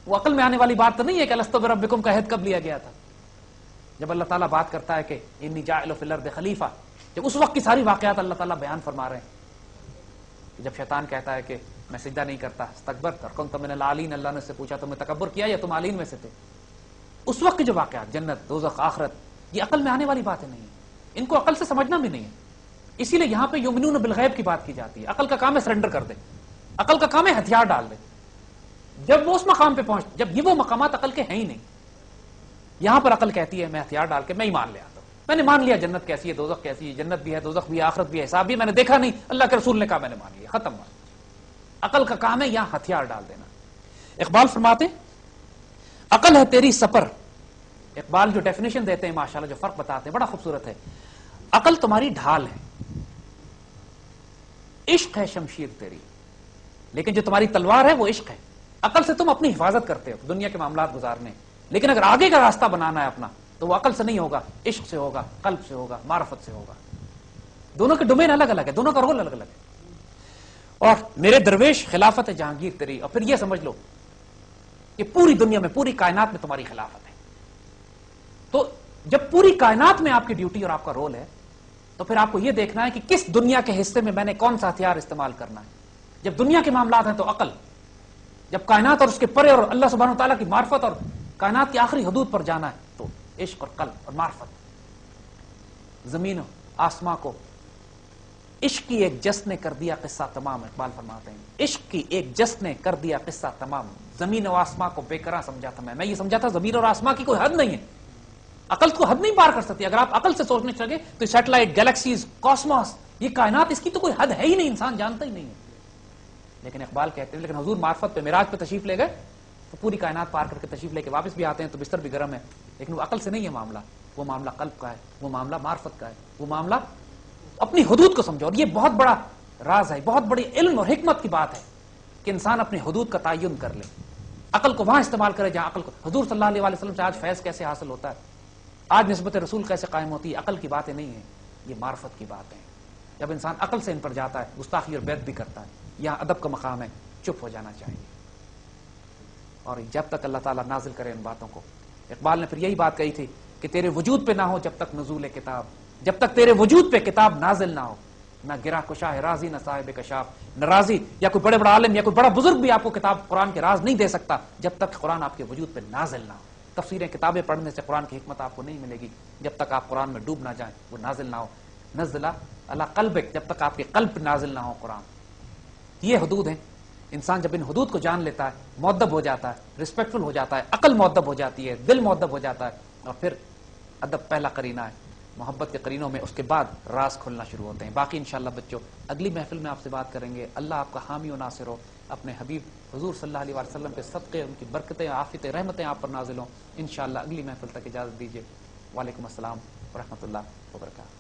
وہ عقل میں آنے والی بات تو نہیں ہے کہ لست بربکم کا عہد کب لیا گیا تھا. جب اللہ تعالیٰ بات کرتا ہے کہ انی جاعل فی الارض خلیفہ، جب اس وقت کی ساری واقعات اللہ تعالیٰ بیان فرما رہے ہیں، جب شیطان کہتا ہے کہ میں سجدہ نہیں کرتا، استکبرت وکنت من العالین، اللہ نے اس سے پوچھا تم نے تکبر کیا یا تم عالین میں سے تھے. اس وقت کے جو واقعات، جنت، دوزخ، آخرت، یہ عقل میں آنے والی باتیں نہیں ہیں، ان کو عقل سے سمجھنا بھی نہیں ہے. اسی لیے یہاں پہ یؤمنون بالغیب کی بات کی جاتی ہے. عقل کا کام ہے سرنڈر کر دے، عقل کا کام ہے ہتھیار ڈال دے. جب وہ اس مقام پہ پہنچ، جب یہ وہ مقامات عقل کے ہیں ہی نہیں، یہاں پر عقل کہتی ہے میں ہتھیار ڈال کے میں ہی مان لے آتا ہوں، میں نے مان لیا جنت کیسی ہے، دوزخ کیسی ہے، جنت بھی ہے، دوزخ بھی ہے، آخرت بھی ہے، حساب بھی ہے، میں نے دیکھا نہیں، اللہ کے رسول نے کہا میں نے مان لیا، ختم بات. عقل کا کام ہے یہاں ہتھیار ڈال دینا. اقبال فرماتے عقل ہے تیری سپر، اقبال جو ڈیفینیشن دیتے ہیں ماشاءاللہ، جو فرق بتاتے ہیں بڑا خوبصورت ہے. عقل تمہاری ڈھال ہے، عشق ہے شمشیر تیری، لیکن جو تمہاری تلوار ہے وہ عشق ہے. عقل سے تم اپنی حفاظت کرتے ہو دنیا کے معاملات گزارنے، لیکن اگر آگے کا راستہ بنانا ہے اپنا تو وہ عقل سے نہیں ہوگا، عشق سے ہوگا، قلب سے ہوگا، معرفت سے ہوگا. دونوں کے ڈومین الگ الگ ہے، دونوں کا رول الگ الگ ہے. اور میرے درویش خلافت ہے جہانگیر تیری، اور پھر یہ سمجھ لو کہ پوری دنیا میں، پوری کائنات میں تمہاری خلافت ہے. تو جب پوری کائنات میں آپ کی ڈیوٹی اور آپ کا رول ہے تو پھر آپ کو یہ دیکھنا ہے کہ کس دنیا کے حصے میں میں نے کون سا ہتھیار استعمال کرنا ہے. جب دنیا کے معاملات ہیں تو عقل، جب کائنات اور اس کے پرے اور اللہ سبحانہ وتعالیٰ کی معرفت اور کائنات کی آخری حدود پر جانا ہے تو عشق اور قلب اور معرفت. زمین و آسماں کو عشق کی ایک جس نے کر دیا قصہ تمام، اقبال فرماتے ہیں عشق کی ایک جس نے کر دیا قصہ تمام، زمین و آسماں کو بے قرار سمجھا تھا میں یہ سمجھا تھا زمین اور آسماں کی کوئی حد نہیں ہے، عقل کو حد نہیں پار کر سکتی. اگر آپ عقل سے سوچنے چلے تو سیٹلائٹ، گیلیکسیز، کاسموس، یہ کائنات، اس کی تو کوئی حد ہے ہی نہیں، انسان جانتا ہی نہیں ہے. لیکن اقبال کہتے ہیں لیکن حضور معرفت پہ معراج پہ تشریف لے گئے تو پوری کائنات پار کر کے تشریف لے کے واپس بھی آتے ہیں تو بستر بھی گرم ہے، لیکن وہ عقل سے نہیں ہے معاملہ، وہ معاملہ قلب کا ہے، وہ معاملہ معرفت کا ہے، وہ معاملہ اپنی حدود کو سمجھو. اور یہ بہت بڑا راز ہے، بہت بڑی علم اور حکمت کی بات ہے کہ انسان اپنی حدود کا تعین کر لے، عقل کو وہاں استعمال کرے جہاں عقل کو. حضور صلی اللہ علیہ وسلم سے آج فیض کیسے حاصل ہوتا ہے، آج نسبت رسول کیسے قائم ہوتی ہے، عقل کی باتیں نہیں ہیں، یہ معرفت کی باتیں ہیں. جب انسان عقل سے ان پر جاتا ہے گستاخی اور بیعت بھی کرتا ہے. یہاں ادب کا مقام ہے، چپ ہو جانا چاہیے. اور جب تک اللہ تعالیٰ نازل کرے ان باتوں کو، اقبال نے پھر یہی بات کہی تھی کہ تیرے وجود پہ نہ ہو جب تک نزول کتاب، جب تک تیرے وجود پہ کتاب نازل نہ ہو، نہ گرا کشا ہے رازی نہ صاحب کشاف، نہ رازی یا کوئی بڑے بڑا عالم یا کوئی بڑا بزرگ بھی آپ کو کتاب قرآن کے راز نہیں دے سکتا جب تک قرآن آپ کے وجود پہ نازل نہ ہو. تفسیریں کتابیں پڑھنے سے قرآن کی حکمت آپ کو نہیں ملے گی جب تک آپ قرآن میں ڈوب نہ جائیں، وہ نازل نہ ہو. نزلہ علی قلبک، جب تک آپ کے قلب پہ نازل نہ ہو قرآن. یہ حدود ہیں. انسان جب ان حدود کو جان لیتا ہے مؤدب ہو جاتا ہے، رسپیکٹفل ہو جاتا ہے، عقل مؤدب ہو جاتی ہے، دل مؤدب ہو جاتا ہے، اور پھر ادب پہلا قرینہ ہے. محبت کے قرینوں میں اس کے بعد راز کھلنا شروع ہوتے ہیں. باقی انشاءاللہ بچوں اگلی محفل میں آپ سے بات کریں گے. اللہ آپ کا حامی و ناصر ہو، اپنے حبیب حضور صلی اللہ علیہ وسلم کے صدقے، ان کی برکتیں، عافیتیں، رحمتیں آپ پر نازل ہوں. انشاءاللہ اگلی محفل تک اجازت دیجیے. وعلیکم السلام ورحمۃ اللہ وبرکاتہ.